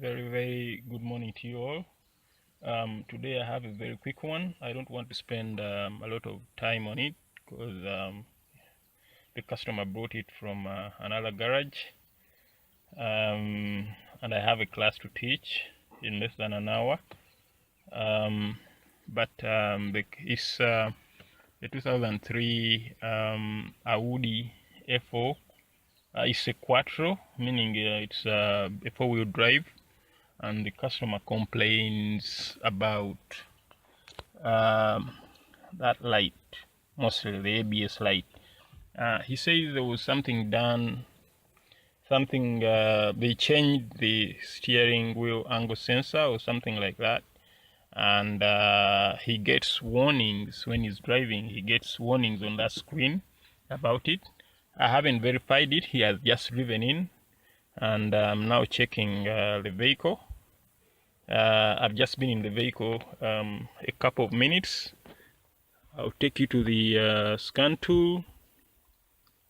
Very good morning to you all. Today I have a very quick one. I don't want to spend a lot of time on it because the customer brought it from another garage, and I have a class to teach in less than an hour. It's the 2003 Audi A4. It's a Quattro, meaning it's a four-wheel drive, and the customer complains about that light, mostly the ABS light. He says there was something done, they changed the steering wheel angle sensor or something like that, and he gets warnings when he's driving. He gets warnings on that screen about it. I haven't verified it. He has just driven in, and I'm now checking the vehicle. I've just been in the vehicle a couple of minutes. I'll take you to the scan tool.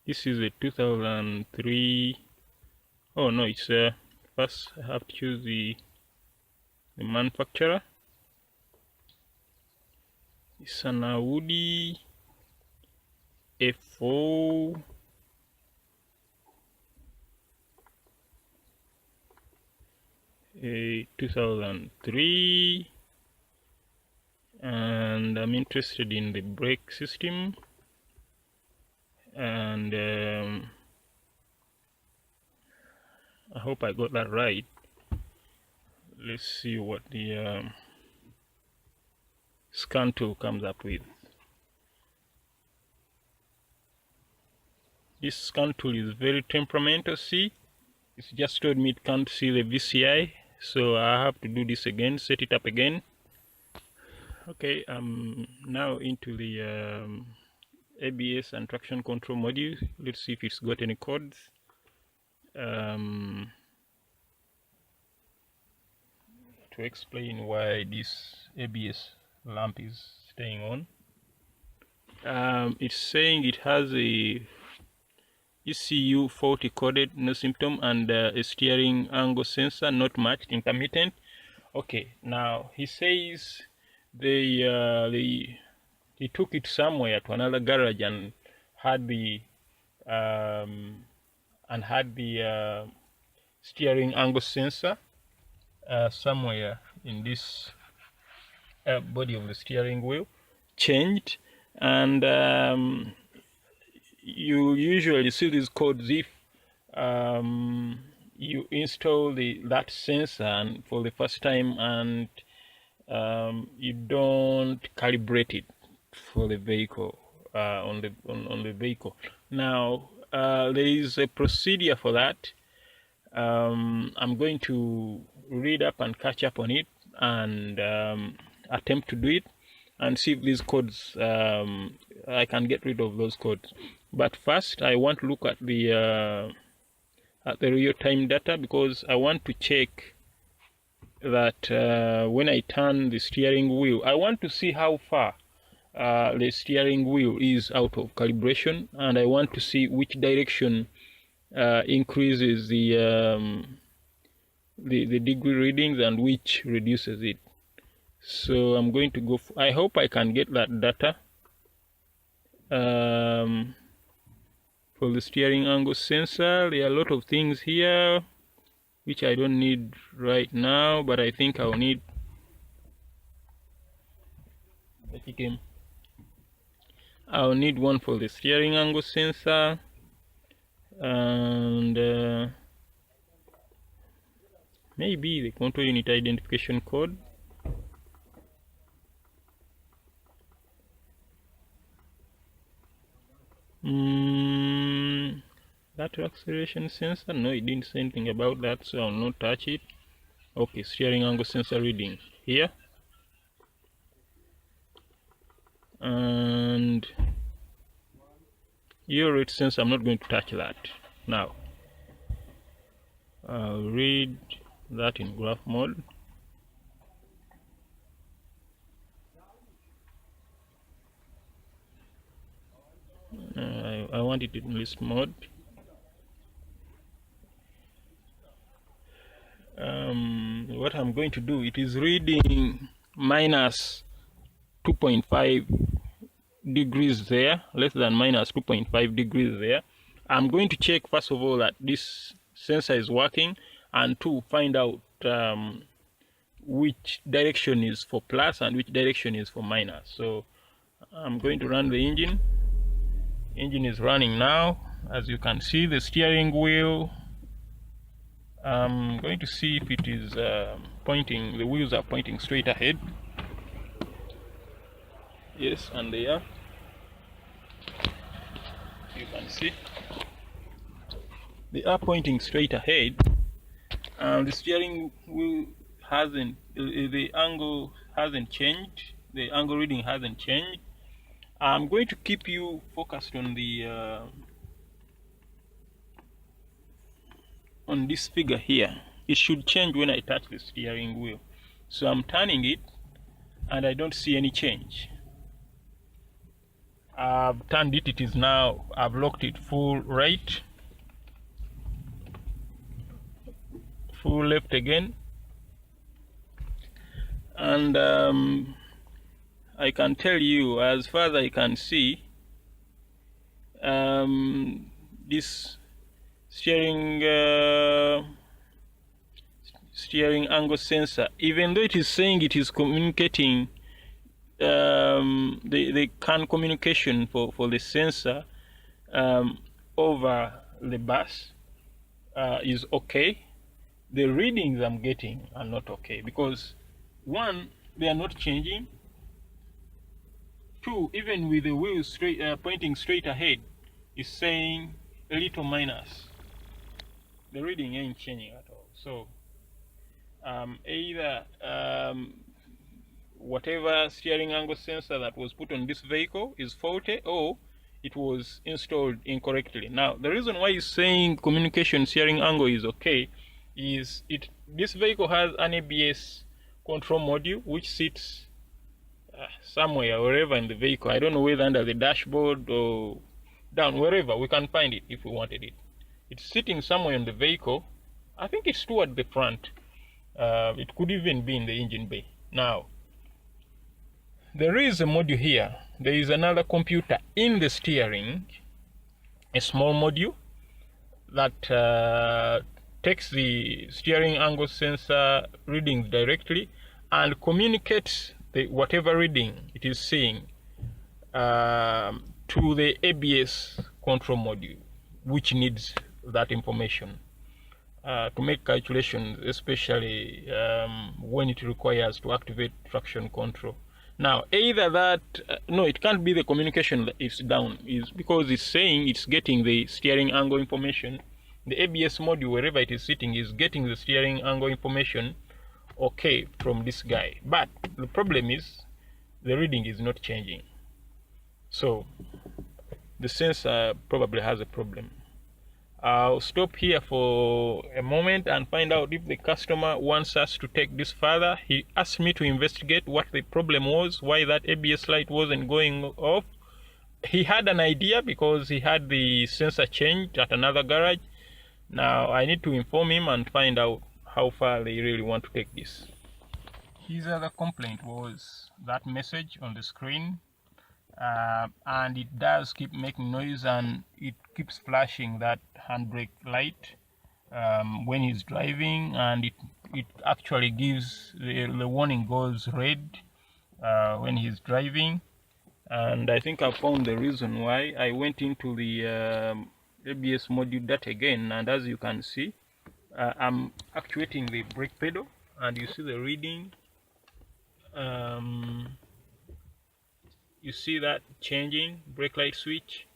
This is a 2003. Oh no, it's first I have to choose the manufacturer. It's an Audi A4 2003, and I'm interested in the brake system, and I hope I got that right. Let's see what the scan tool comes up with. This scan tool is very temperamental. See, it's just told me it can't see the VCI, so I have to do this again, set it up again. Okay, I'm now into the ABS and traction control module. Let's see if it's got any codes. To explain why this ABS lamp is staying on, it's saying it has a ECU 40 coded, no symptom, and a steering angle sensor not matched, intermittent. Okay, now he says he took it somewhere to another garage and had the steering angle sensor somewhere in this body of the steering wheel changed, and you usually see these codes if you install that sensor for the first time and you don't calibrate it for the vehicle on the vehicle. Now there is a procedure for that. I'm going to read up and catch up on it and attempt to do it and see if these codes I can get rid of those codes. But first I want to look at the real-time data, because I want to check that when I turn the steering wheel, I want to see how far the steering wheel is out of calibration, and I want to see which direction increases the degree readings and which reduces it. So I'm going to go I hope I can get that data for the steering angle sensor. There are a lot of things here which I don't need right now, but I think I'll need one for the steering angle sensor, and maybe the control unit identification code. That acceleration sensor, no, it didn't say anything about that, so I'll not touch it. Okay, steering angle sensor reading here, and your rate sensor, I'm not going to touch that now. I'll read that in graph mode. I want it in list mode. what I'm going to do, it is reading minus 2.5 degrees there, less than minus 2.5 degrees there. I'm going to check first of all that this sensor is working, and to find out which direction is for plus and which direction is for minus. So I'm going to run the engine. Engine is running now. As you can see, the steering wheel, I'm going to see if it is pointing, the wheels are pointing straight ahead. Yes, and they are. You can see they are pointing straight ahead, and the steering wheel hasn't, the angle hasn't changed, the angle reading hasn't changed. I'm going to keep you focused on the on this figure here. It should change when I touch the steering wheel. So I'm turning it and I don't see any change. I've turned it, it is now, I've locked it full right, full left again, and I can tell you, as far as I can see, this steering angle sensor, even though it is saying it is communicating, the CAN communication for the sensor over the bus is okay, the readings I'm getting are not okay, because one, they are not changing. Two, even with the wheels straight, pointing straight ahead, is saying a little minus. The reading ain't changing at all. So either whatever steering angle sensor that was put on this vehicle is faulty, or it was installed incorrectly. Now, the reason why it's saying communication steering angle is okay is this vehicle has an ABS control module which sits somewhere, wherever in the vehicle. I don't know whether under the dashboard or down, wherever we can find it if we wanted it. It's sitting somewhere in the vehicle. I think it's toward the front. It could even be in the engine bay. Now, there is a module here. There is another computer in the steering, a small module that takes the steering angle sensor readings directly and communicates whatever reading it is seeing to the ABS control module, which needs that information to make calculations, especially when it requires to activate traction control. Now, either that, no, it can't be the communication that is down, is because it's saying it's getting the steering angle information. The ABS module, wherever it is sitting, is getting the steering angle information okay from this guy. But the problem is the reading is not changing. So the sensor probably has a problem. I'll stop here for a moment and find out if the customer wants us to take this further. He asked me to investigate what the problem was, why that ABS light wasn't going off. He had an idea because he had the sensor changed at another garage. Now I need to inform him and find out how far they really want to take this. His other complaint was that message on the screen, and it does keep making noise, and it keeps flashing that handbrake light when he's driving, and it actually gives the warning goes red when he's driving. And I think I found the reason why. I went into the ABS module data again, and as you can see, I'm actuating the brake pedal, and you see the reading. You see that changing, brake light switch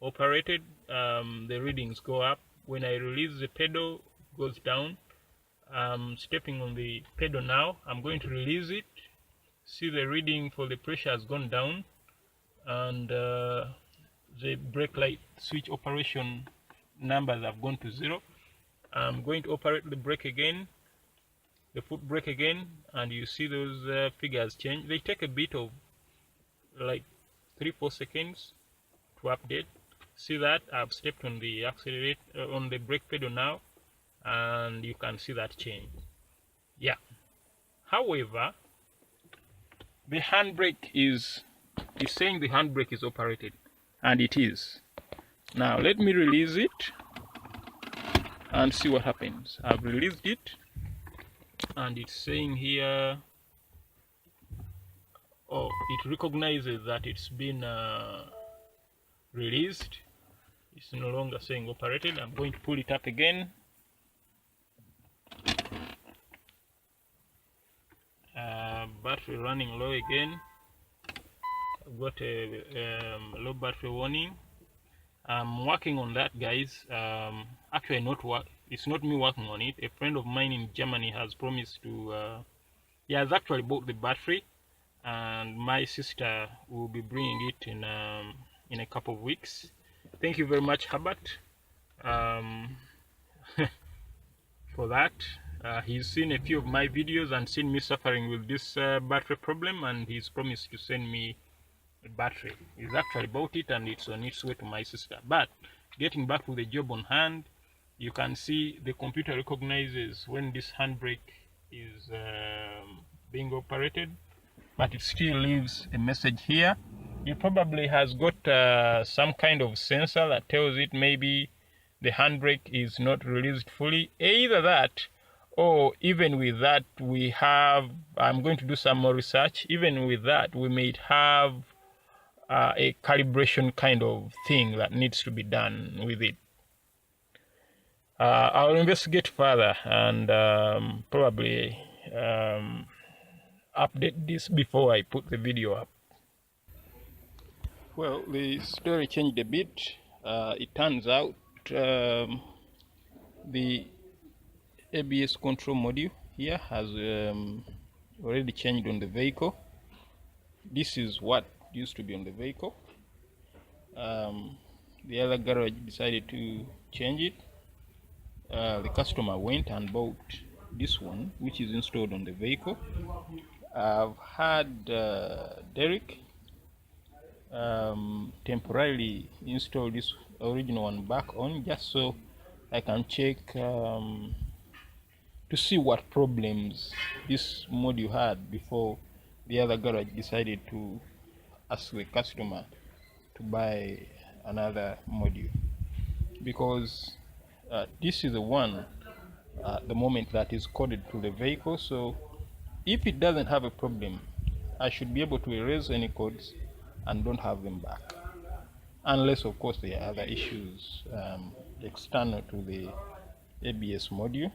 operated, the readings go up. When I release the pedal, it goes down. I'm stepping on the pedal now. I'm going to release it. See the reading for the pressure has gone down, and the brake light switch operation numbers have gone to 0. I'm going to operate the brake again, the foot brake again, and you see those figures change. They take a bit of like 3-4 seconds to update. See that I've stepped on the accelerator, on the brake pedal now, and you can see that change. Yeah. However, the handbrake is saying the handbrake is operated, and it is. Now let me release it and see what happens. I've released it, and it's saying here, oh, it recognizes that it's been released. It's no longer saying operated. I'm going to pull it up again. Battery running low again. I've got a low battery warning. I'm working on that, guys. Actually, it's not me working on it. A friend of mine in Germany has promised to. He has actually bought the battery, and my sister will be bringing it in a couple of weeks. Thank you very much, Herbert, for that. He's seen a few of my videos and seen me suffering with this battery problem, and he's promised to send me a battery. He's actually bought it, and it's on its way to my sister. But getting back to the job on hand, you can see the computer recognizes when this handbrake is being operated, but it still leaves a message here. It probably has got some kind of sensor that tells it maybe the handbrake is not released fully. Either that, or even with that, I'm going to do some more research. Even with that, we may have a calibration kind of thing that needs to be done with it. I'll investigate further and probably update this before I put the video up. Well, the story changed a bit. It turns out the ABS control module here has already changed on the vehicle. This is what used to be on the vehicle. The other garage decided to change it. The customer went and bought this one, which is installed on the vehicle. I've had Derek temporarily install this original one back on, just so I can check to see what problems this module had before the other garage decided to ask the customer to buy another module, because this is the one at the moment that is coded to the vehicle. So if it doesn't have a problem, I should be able to erase any codes and don't have them back, unless of course there are other issues external to the ABS module,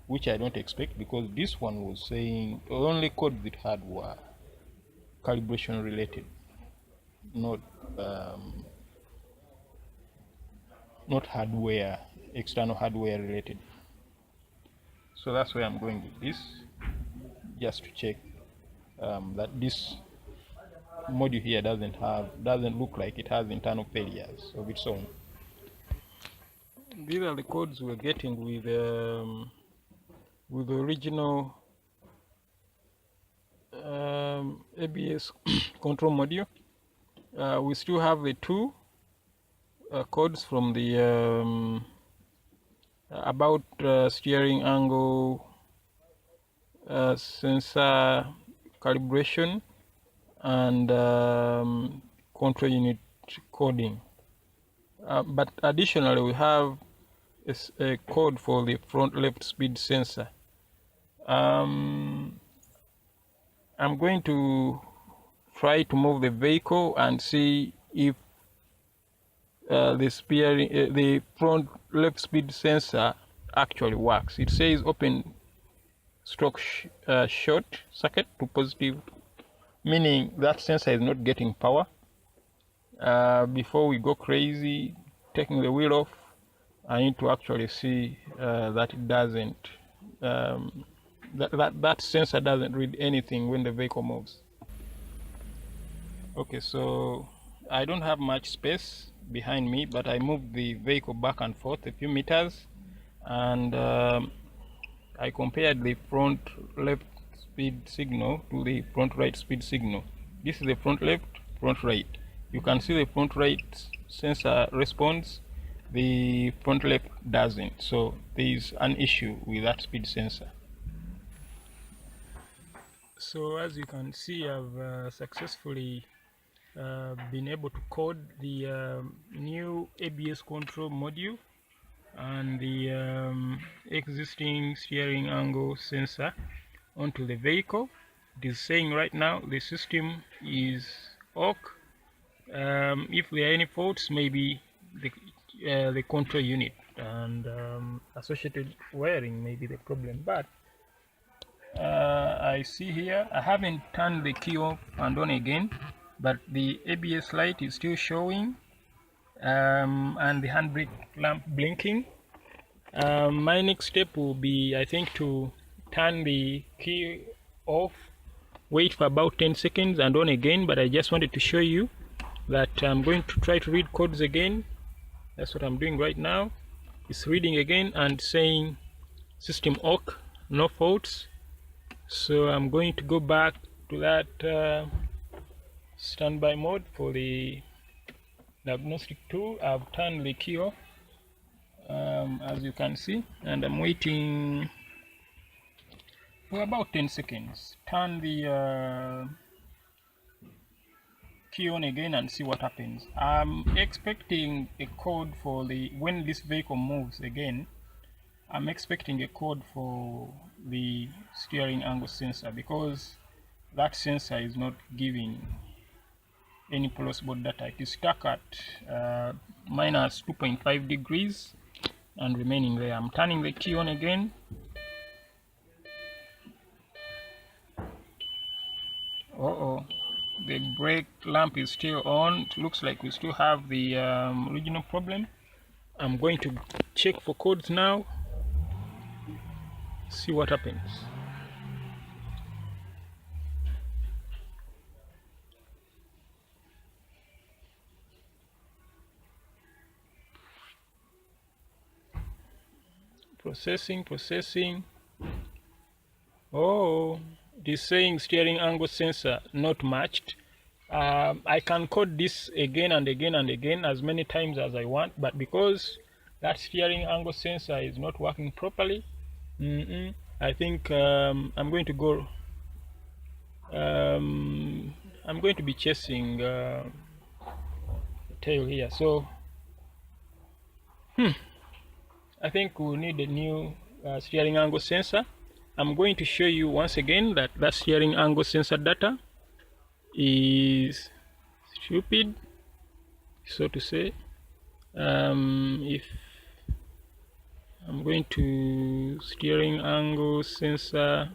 which I don't expect, because this one was saying the only codes it had were calibration related, not hardware, external hardware related. So that's why I'm going with this, just to check that this module here doesn't look like it has internal failures of its own. These are the codes we're getting with the original ABS control module. We still have the two codes from the about steering angle sensor calibration and control unit coding, but additionally we have a code for the front left speed sensor. I'm going to try to move the vehicle and see if the front left speed sensor actually works. It says open stroke short circuit to positive, meaning that sensor is not getting power. Before we go crazy taking the wheel off, I need to actually see that it doesn't that sensor doesn't read anything when the vehicle moves. Okay, so I don't have much space behind me, but I moved the vehicle back and forth a few meters, and I compared the front left speed signal to the front right speed signal. This is the front left, front right. You can see the front right sensor responds, the front left doesn't. So there is an issue with that speed sensor. So as you can see, I've successfully been able to code the new ABS control module and the existing steering angle sensor onto the vehicle. It is saying right now the system is OK. If there are any faults, maybe the control unit and associated wiring may be the problem. But I see here I haven't turned the key off and on again, but the ABS light is still showing and the handbrake lamp blinking. My next step will be, I think, to turn the key off, wait for about 10 seconds and on again. But I just wanted to show you that I'm going to try to read codes again. That's what I'm doing right now. It's reading again and saying system OK, no faults. So I'm going to go back to that standby mode for the diagnostic tool. I've turned the key off, as you can see, and I'm waiting for about 10 seconds. Turn the key on again and see what happens. I'm expecting a code for when this vehicle moves again. I'm expecting a code for the steering angle sensor, because that sensor is not giving any possible data. It is stuck at minus 2.5 degrees and remaining there. I'm turning the key on again. The brake lamp is still on. It looks like we still have the original problem. I'm going to check for codes now, see what happens. Processing. Oh, it is saying steering angle sensor not matched. I can code this again and again as many times as I want, but because that steering angle sensor is not working properly, I think I'm going to go. I'm going to be chasing tail here. So I think we'll need a new steering angle sensor. I'm going to show you once again that steering angle sensor data is stupid, so to say. If I'm going to steering angle sensor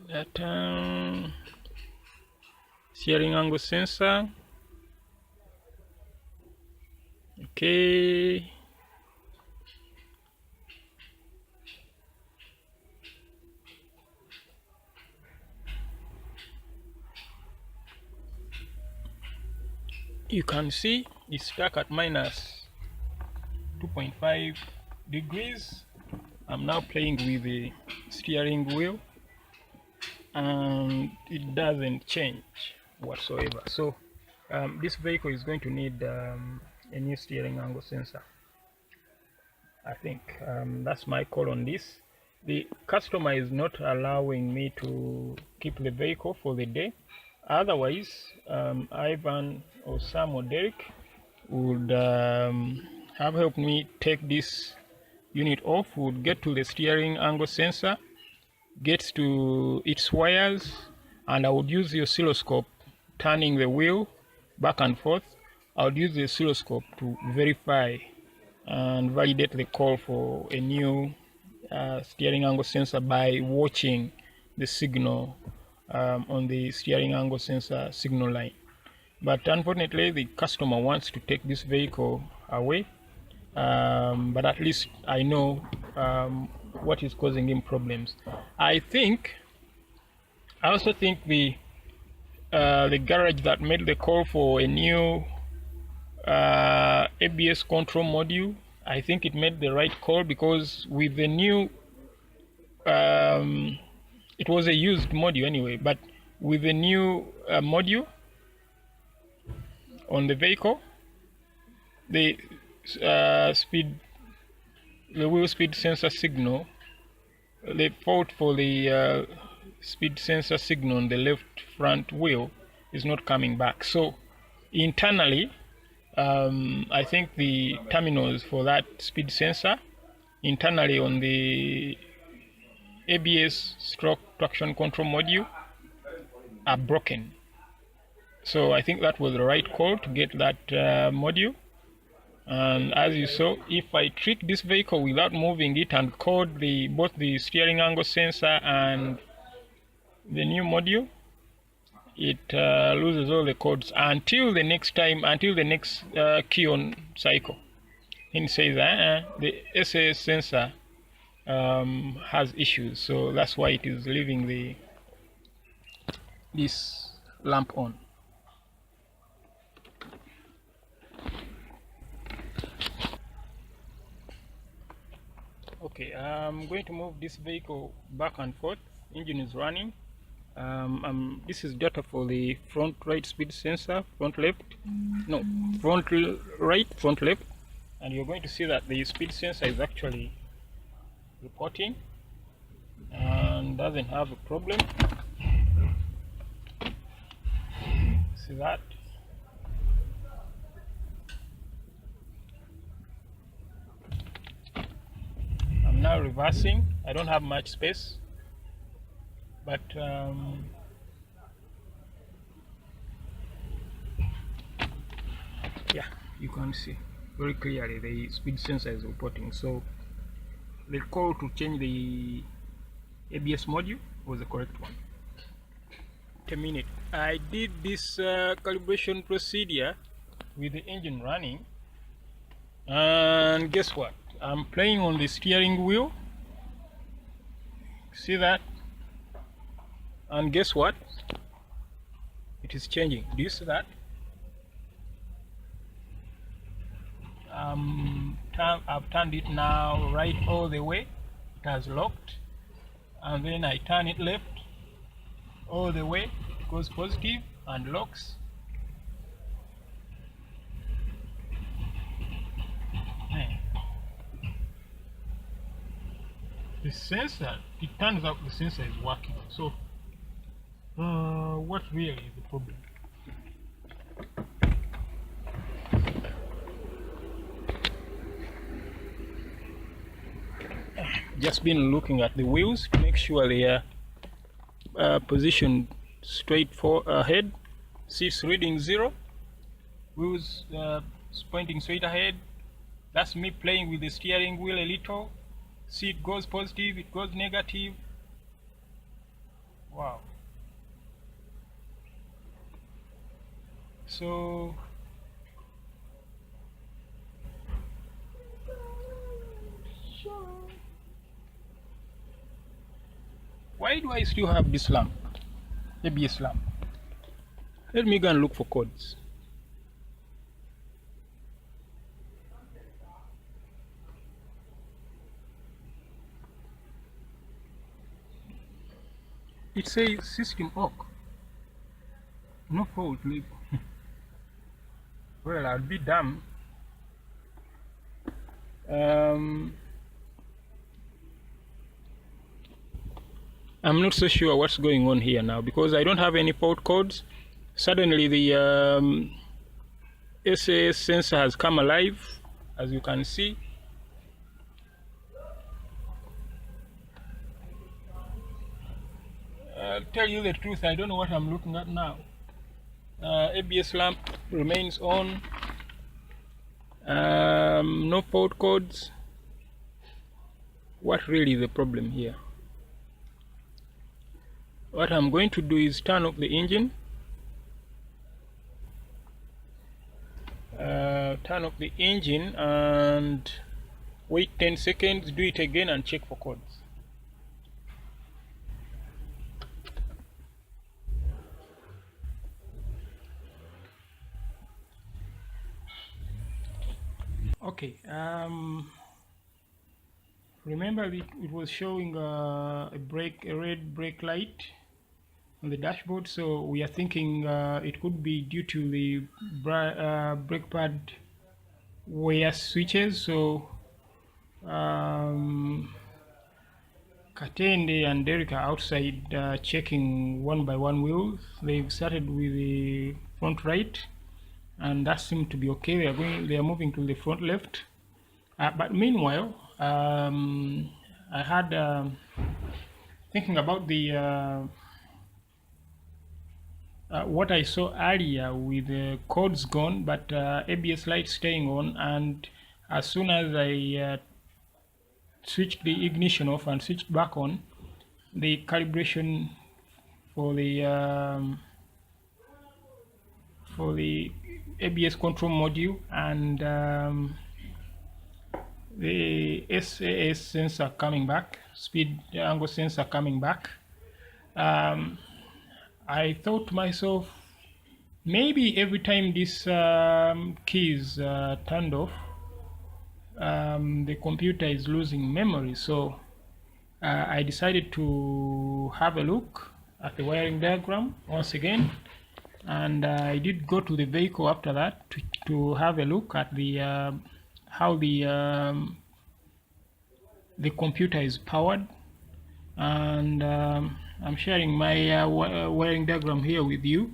data, steering angle sensor, okay. You can see it's stuck at minus 2.5 degrees. I'm now playing with the steering wheel and it doesn't change whatsoever. So this vehicle is going to need a new steering angle sensor. I think that's my call on this. The customer is not allowing me to keep the vehicle for the day. Otherwise, Ivan or Sam or Derek would have helped me take this unit off, would get to the steering angle sensor, gets to its wires, and I would use the oscilloscope, turning the wheel back and forth. I would use the oscilloscope to verify and validate the call for a new steering angle sensor by watching the signal on the steering angle sensor signal line. But unfortunately, the customer wants to take this vehicle away, but at least I know what is causing him problems. I also think the garage that made the call for a new ABS control module, I think it made the right call, because with the new it was a used module anyway, but with the new module on the vehicle, the wheel speed sensor signal the fault for the speed sensor signal on the left front wheel is not coming back. So internally, I think the terminals for that speed sensor internally on the ABS stroke traction control module are broken. So I think that was the right call to get that module. And as you saw, if I trick this vehicle without moving it and code both the steering angle sensor and the new module, it loses all the codes until the next key on cycle. It says the SAS sensor has issues, so that's why it is leaving this lamp on. Okay, I'm going to move this vehicle back and forth. Engine is running. This is data for the front right speed sensor, front left, no, front right, front left, and you're going to see that the speed sensor is actually reporting and doesn't have a problem. See that? I'm now reversing. I don't have much space, but yeah, you can see very clearly the speed sensor is reporting. So the call to change the ABS module was the correct one. A minute. I did this calibration procedure with the engine running, and guess what? I'm playing on the steering wheel. See that? And guess what? It is changing. Do you see that? I've turned it now right all the way. It has locked, and then I turn it left all the way. It goes positive and locks. The sensor, it turns out the sensor is working. So what really is the problem? Just been looking at the wheels to make sure they are positioned straight ahead. Seats reading 0, wheels pointing straight ahead. That's me playing with the steering wheel a little. See, it goes positive, it goes negative. Wow. So why do I still have this lamp, ABS lamp? Let me go and look for codes. It says system off. No fault label. Well, I'll be damned. I'm not so sure what's going on here now because I don't have any fault codes. Suddenly the SAS sensor has come alive, as you can see. I'll tell you the truth, I don't know what I'm looking at now. ABS lamp remains on. No fault codes. What really is the problem here? What I'm going to do is turn off the engine. Turn off the engine and wait 10 seconds, do it again and check for codes. Okay, remember it was showing a red brake light on the dashboard, so we are thinking it could be due to the brake pad wear switches. So Katende and Derek are outside checking one by one wheels. They've started with the front right, and that seemed to be okay. They are moving to the front left. But meanwhile, I had thinking about the what I saw earlier with the codes gone, but ABS light staying on, and as soon as I switched the ignition off and switched back on, the calibration for the ABS control module and the SAS sensor coming back, speed angle sensor coming back. I thought to myself, maybe every time this key is turned off, the computer is losing memory. So I decided to have a look at the wiring diagram once again, and I did go to the vehicle after that to have a look at the how the computer is powered, and I'm sharing my wiring diagram here with you.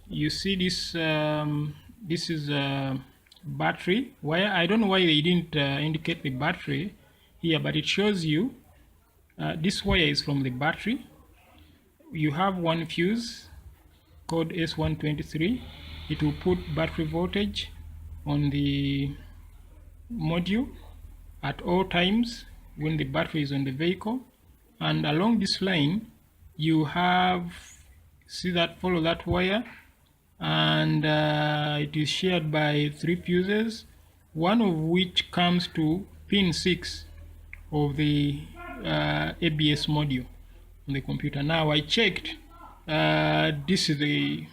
You see this this is a battery wire. I don't know why they didn't indicate the battery here, but it shows you this wire is from the battery. You have one fuse code S123. It will put battery voltage on the module at all times when the battery is on the vehicle, and along this line you have, see that, follow that wire, and it is shared by 3 fuses, one of which comes to pin 6 of the ABS module on the computer. Now I checked, this is the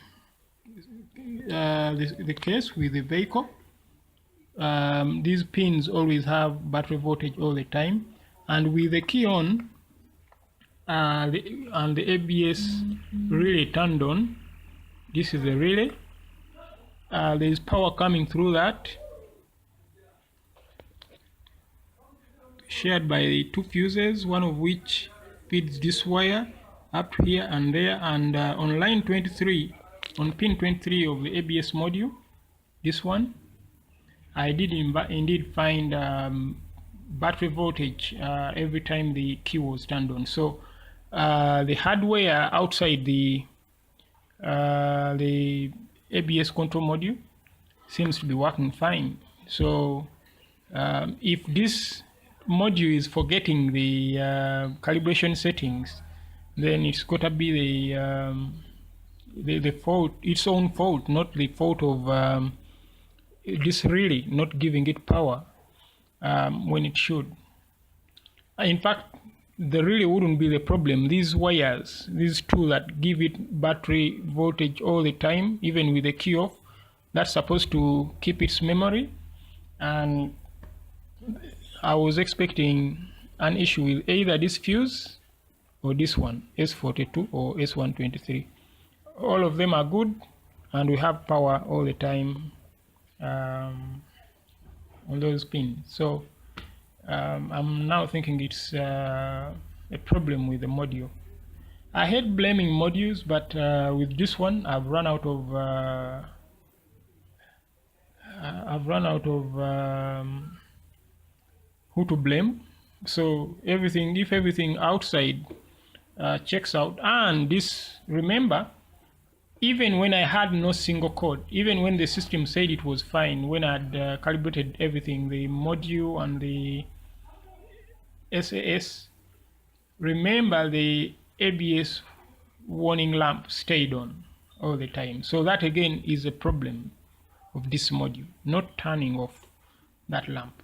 case with the vehicle. These pins always have battery voltage all the time, and with the key on and the ABS relay turned on, this is the relay, there is power coming through that, shared by the 2 fuses, one of which feeds this wire up here and there, and on line 23, on pin 23 of the ABS module, this one, I did indeed find battery voltage every time the key was turned on. So the hardware outside the ABS control module seems to be working fine. So if this module is forgetting the calibration settings, then it's got to be the fault, its own fault, not the fault of this relay not giving it power when it should. In fact, the relay wouldn't be the problem. These wires, these 2 that give it battery voltage all the time, even with the key off, that's supposed to keep its memory. And I was expecting an issue with either this fuse or this one, S42 or S123. All of them are good, and we have power all the time on those pins. So I'm now thinking it's a problem with the module. I hate blaming modules, but with this one I've run out of who to blame. So if everything outside checks out, and this, remember, even when I had no single code, even when the system said it was fine, when I had calibrated everything, the module and the SAS, remember the ABS warning lamp stayed on all the time. So that again is a problem of this module, not turning off that lamp.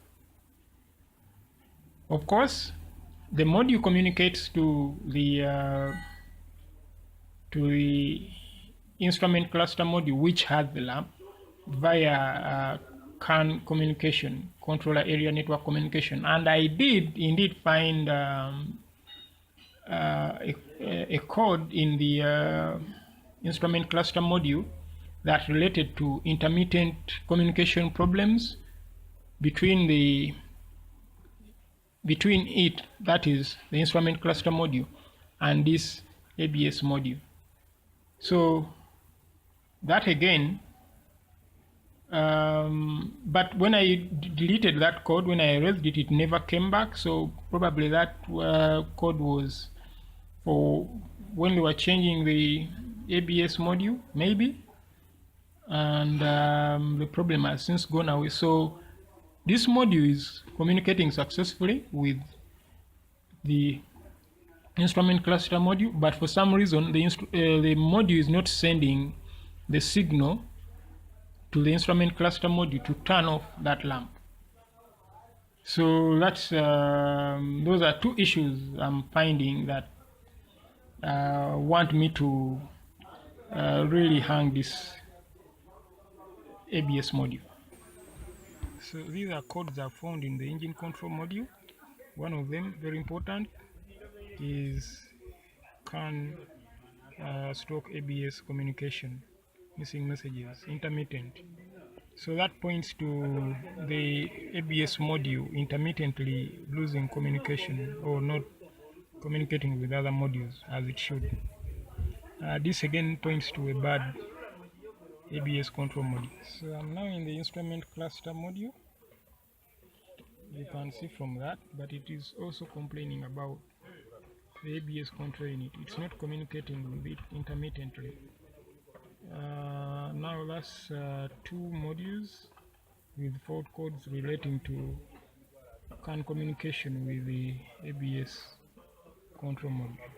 Of course, the module communicates to the instrument cluster module, which has the lamp, via CAN communication, controller area network communication. And I did indeed find a code in the instrument cluster module that related to intermittent communication problems between the between it, that is the instrument cluster module, and this ABS module. So that again, but when I deleted that code, when I erased it, it never came back. So probably that code was for when we were changing the ABS module, maybe. And the problem has since gone away. So this module is communicating successfully with the instrument cluster module, but for some reason the module is not sending the signal to the instrument cluster module to turn off that lamp. So that's those are two issues I'm finding that want me to really hang this ABS module. So these are codes I found in the engine control module. One of them, very important, is can stroke ABS communication, missing messages, intermittent. So that points to the ABS module intermittently losing communication or not communicating with other modules as it should. This again points to a bad ABS control module. So I'm now in the instrument cluster module. You can see from that, but it is also complaining about the ABS control unit. It's not communicating with it intermittently. Now that's two modules with fault codes relating to CAN communication with the ABS control module.